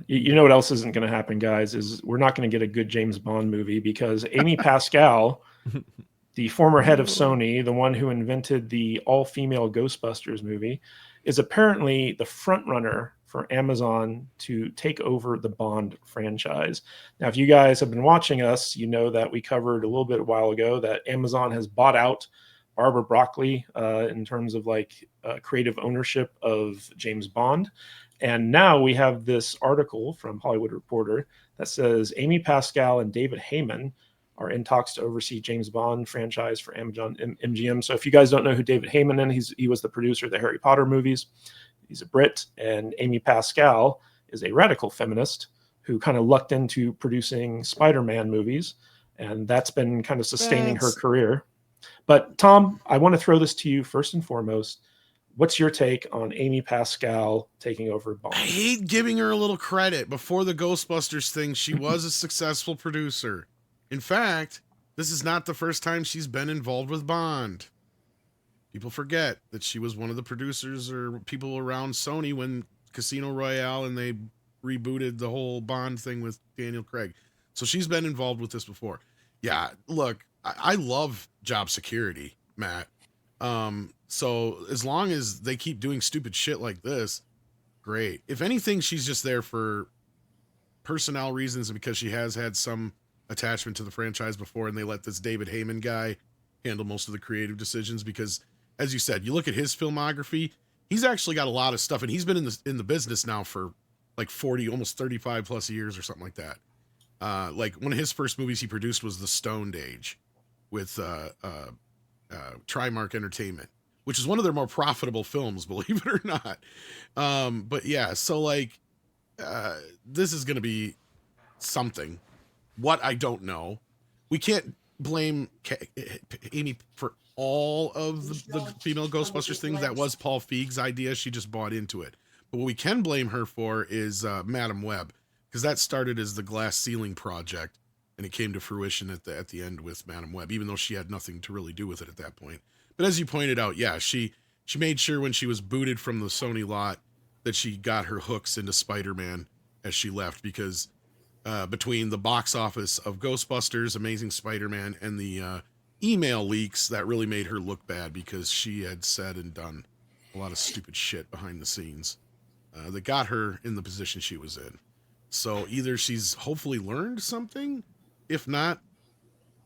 You know what else isn't going to happen, guys, is we're not going to get a good James Bond movie because Amy Pascal, the former head of Sony, the one who invented the all-female Ghostbusters movie, is apparently the front runner for Amazon to take over the Bond franchise. Now, if you guys have been watching us, you know that we covered a little bit a while ago that Amazon has bought out Barbara Broccoli in terms of creative ownership of James Bond. And now we have this article from Hollywood Reporter that says Amy Pascal and David Heyman are in talks to oversee James Bond franchise for Amazon MGM. So if you guys don't know who David Heyman is, he was the producer of the Harry Potter movies. He's a Brit, and Amy Pascal is a radical feminist who kind of lucked into producing Spider-Man movies, and that's been kind of sustaining her career. But Tom, I want to throw this to you first and foremost. What's your take on Amy Pascal taking over Bond? I hate giving her a little credit. Before the Ghostbusters thing, she was a successful producer. In fact, this is not the first time she's been involved with Bond. People forget that she was one of the producers or people around Sony when Casino Royale and they rebooted the whole Bond thing with Daniel Craig. So she's been involved with this before. Yeah, look, I love job security, Matt. So as long as they keep doing stupid shit like this, great. If anything, she's just there for personnel reasons because she has had some attachment to the franchise before, and they let this David Heyman guy handle most of the creative decisions because, as you said, you look at his filmography, he's actually got a lot of stuff, and he's been in the business now for like 40, almost 35 plus years or something like that. Like one of his first movies he produced was The Stoned Age with Trimark Entertainment, which is one of their more profitable films, believe it or not. But yeah, so like this is going to be something. What I don't know. We can't blame Amy for all of the female Ghostbusters things. That was Paul Feig's idea. She just bought into it. But what we can blame her for is Madam Web, because that started as the Glass Ceiling Project, and it came to fruition at the end with Madam Web, even though she had nothing to really do with it at that point. But as you pointed out, yeah, she made sure when she was booted from the Sony lot that she got her hooks into Spider-Man as she left, because between the box office of Ghostbusters, Amazing Spider-Man, and the email leaks, that really made her look bad because she had said and done a lot of stupid shit behind the scenes that got her in the position she was in. So either she's hopefully learned something. If not,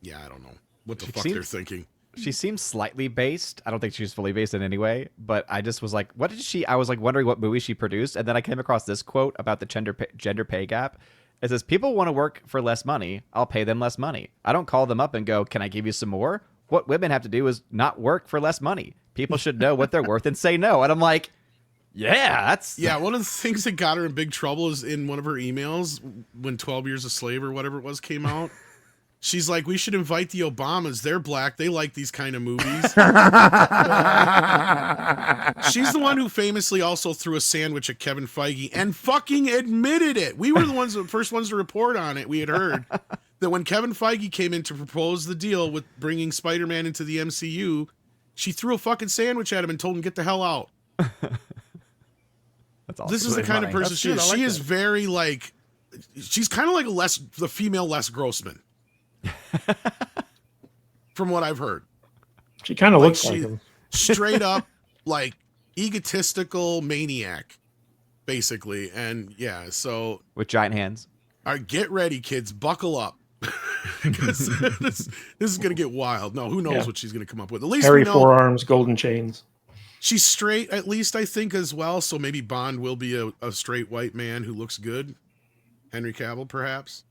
yeah, I don't know what the fuck they're thinking. She seems slightly based. I don't think she's fully based in any way, but I just was like, what did she... I was like wondering what movie she produced, and then I came across this quote about the gender pay gap. It says, people want to work for less money. I'll pay them less money. I don't call them up and go, can I give you some more? What women have to do is not work for less money. People should know what they're worth and say no. And I'm like, yeah, that's... Yeah, one of the things that got her in big trouble is in one of her emails when 12 Years a Slave or whatever it was came out. She's like, we should invite the Obamas. They're black. They like these kind of movies. She's the one who famously also threw a sandwich at Kevin Feige and fucking admitted it. We were the first ones to report on it. We had heard that when Kevin Feige came in to propose the deal with bringing Spider-Man into the MCU, she threw a fucking sandwich at him and told him, get the hell out. That's awesome. This is the kind of person she is. She is very like, she's kind of like the female Les Grossman. From what I've heard, she kind of looks like him. Straight up like egotistical maniac, basically. And yeah, so with giant hands. All right, get ready, kids, buckle up. Because this is gonna get wild. No, who knows what she's gonna come up with. At least hairy forearms, golden chains. She's straight, at least I think, as well. So maybe Bond will be a straight white man who looks good. Henry Cavill, perhaps.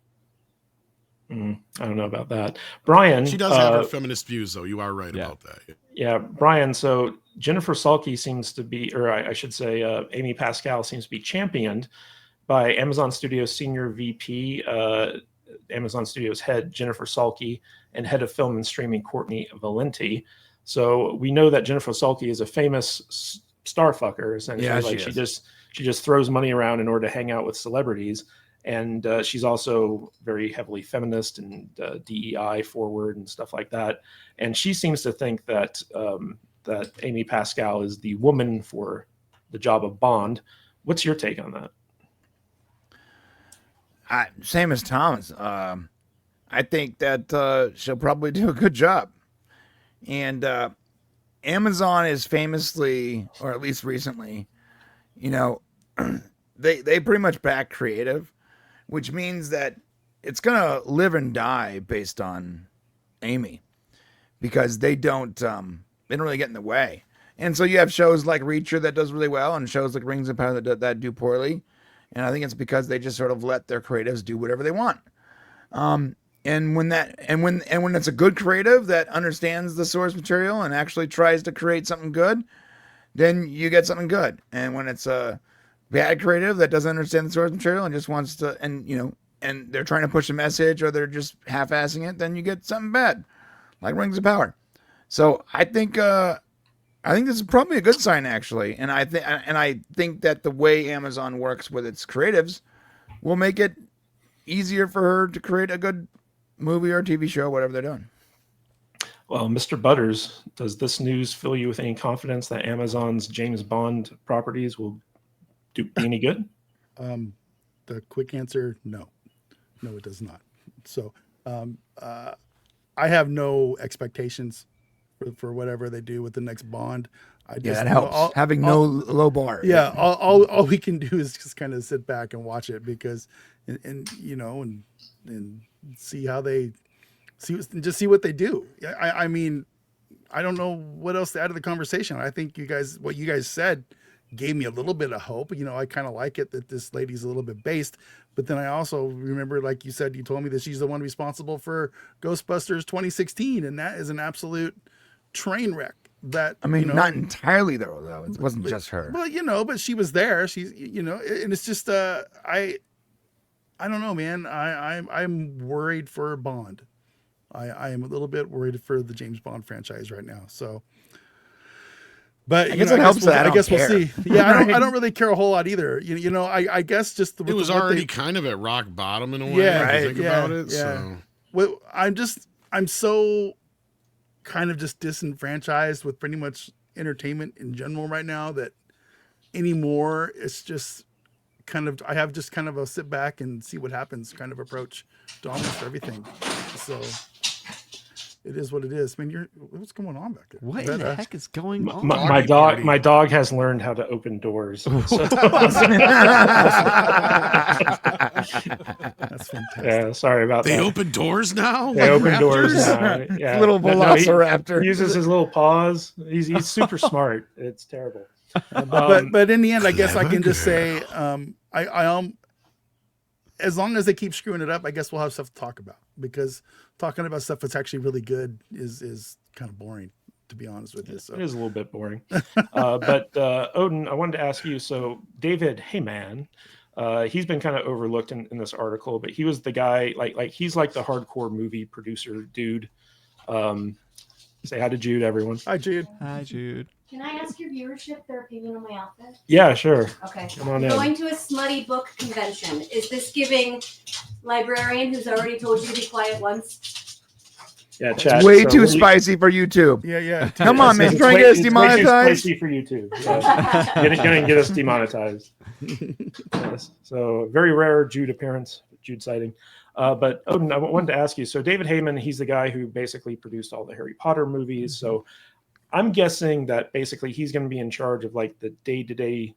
I don't know about that. Brian. She does have her feminist views, though. You are right about that. Yeah, Brian. So Jennifer Salke seems to be, or I should say, Amy Pascal seems to be championed by Amazon Studios Senior VP, Amazon Studios head Jennifer Salke, and head of film and streaming Courtney Valenti. So we know that Jennifer Salke is a famous star fucker. Essentially, yeah, she just throws money around in order to hang out with celebrities. And she's also very heavily feminist and DEI forward and stuff like that. And she seems to think that that Amy Pascal is the woman for the job of Bond. What's your take on that? Same as Thomas. I think that she'll probably do a good job. And Amazon is famously, or at least recently, you know, they pretty much back creative, which means that it's gonna live and die based on Amy because they don't really get in the way. And so you have shows like Reacher that does really well, and shows like Rings of Power that do poorly. And I think it's because they just sort of let their creatives do whatever they want. And when it's a good creative that understands the source material and actually tries to create something good, then you get something good. And when it's a bad creative that doesn't understand the source material and just wants to, and they're trying to push a message or they're just half-assing it, then you get something bad, like Rings of Power. So I think this is probably a good sign actually, and I think that the way Amazon works with its creatives will make it easier for her to create a good movie or TV show, whatever they're doing. Well, Mr. Butters, does this news fill you with any confidence that Amazon's James Bond properties will be any good? The quick answer, no. No, it does not. So I have no expectations for whatever they do with the next Bond. That helps. Having no low bar. Yeah, all we can do is just kind of sit back and watch it because, and see how they see what they do. I mean, I don't know what else to add to the conversation. I think what you guys said gave me a little bit of hope. I kind of like it that this lady's a little bit based, but then I also remember, like you said, you told me that she's the one responsible for Ghostbusters 2016, and that is an absolute train wreck. That not entirely though. It wasn't just her. Well, but she was there. She's and it's just I don't know, man. I'm worried for Bond. I am a little bit worried for the James Bond franchise right now. So, but I guess it helps that I guess we'll see. Yeah, Right. I don't really care a whole lot either. I guess just it was already kind of at rock bottom in a way. Yeah, if you think about it. Yeah. So. Well, I'm so kind of just disenfranchised with pretty much entertainment in general right now that anymore it's just kind of I have just kind of a sit back and see what happens kind of approach to almost everything. So it is what it is. I mean, what's going on back there? What in the heck is going on? My dog has learned how to open doors. That's fantastic. Yeah, sorry about that. They open doors now. They Like open raptors? doors now. Yeah. Little No, velociraptor. he uses his little paws. He's super smart. It's terrible. But in the end, I guess I can just say I as long as they keep screwing it up, I guess we'll have stuff to talk about, because talking about stuff that's actually really good is kind of boring, to be honest with you. So it is a little bit boring. But Odin, I wanted to ask you. So David Heyman, he's been kind of overlooked in this article, but he was the guy like he's like the hardcore movie producer dude. Say hi to Jude, everyone. Hi, Jude. Hi, Jude. Can I ask your viewership their opinion on my outfit? Yeah, sure. Okay. Come on in. Going to a smutty book convention. Is this giving librarian who's already told you to be quiet once? Yeah, It's chat. way So too what do you- spicy for YouTube. Yeah. Come on, man. It's Trying to way- get us it's way too demonetized. spicy for you too. Yeah. Gonna get us demonetized. Yes. So very rare Jude appearance, Jude sighting. But Odin, I wanted to ask you. So David Heyman, he's the guy who basically produced all the Harry Potter movies. So I'm guessing that basically he's going to be in charge of like the day-to-day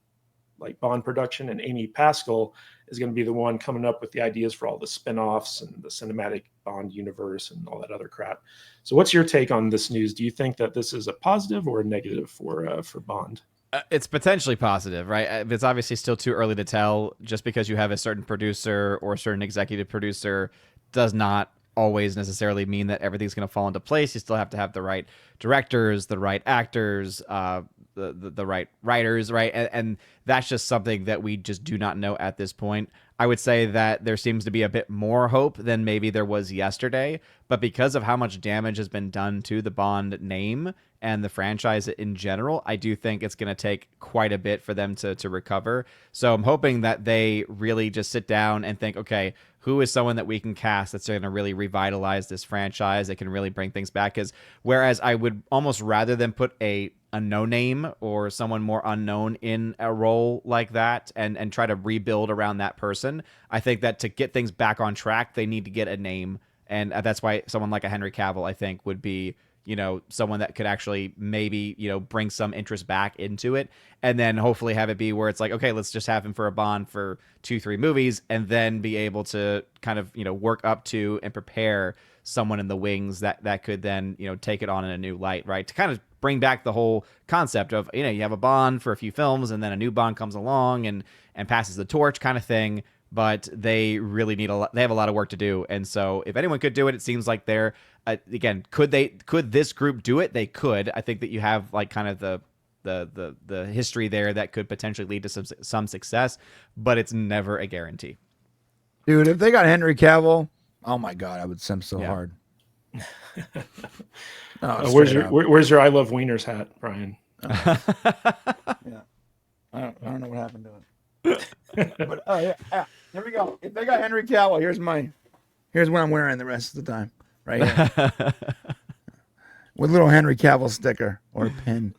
like Bond production, and Amy Pascal is going to be the one coming up with the ideas for all the spin-offs and the cinematic Bond universe and all that other crap. So what's your take on this news? Do you think that this is a positive or a negative for Bond? It's potentially positive, right? It's obviously still too early to tell. Just because you have a certain producer or a certain executive producer does not always necessarily mean that everything's going to fall into place. You still have to have the right directors, the right actors, the right writers, right? And that's just something that we just do not know at this point. I would say that there seems to be a bit more hope than maybe there was yesterday, but because of how much damage has been done to the Bond name and the franchise in general, I do think it's going to take quite a bit for them to recover. So I'm hoping that they really just sit down and think, okay, who is someone that we can cast that's going to really revitalize this franchise, that can really bring things back? Because whereas I would almost rather than put a no name or someone more unknown in a role like that and try to rebuild around that person, I think that to get things back on track, they need to get a name. And that's why someone like a Henry Cavill, I think, would be, someone that could actually maybe, bring some interest back into it, and then hopefully have it be where it's like, okay, let's just have him for a Bond for 2-3 movies, and then be able to kind of, work up to and prepare someone in the wings that could then, take it on in a new light, right? To kind of bring back the whole concept of, you have a Bond for a few films, and then a new Bond comes along and passes the torch kind of thing. But they really they have a lot of work to do. And so if anyone could do it, it seems like they're, again, could this group do it? They could. I think that you have like kind of the history there that could potentially lead to some success, but it's never a guarantee. Dude, if they got Henry Cavill, oh my God, I would simp so Yeah. hard. Where's your I Love Wieners hat, Brian? Yeah. I don't know what happened to it. But yeah, here we go. If they got Henry Cavill, here's what I'm wearing the rest of the time, right here, with a little Henry Cavill sticker or a pin.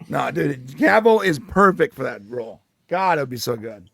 No, dude, Cavill is perfect for that role. God, it would be so good.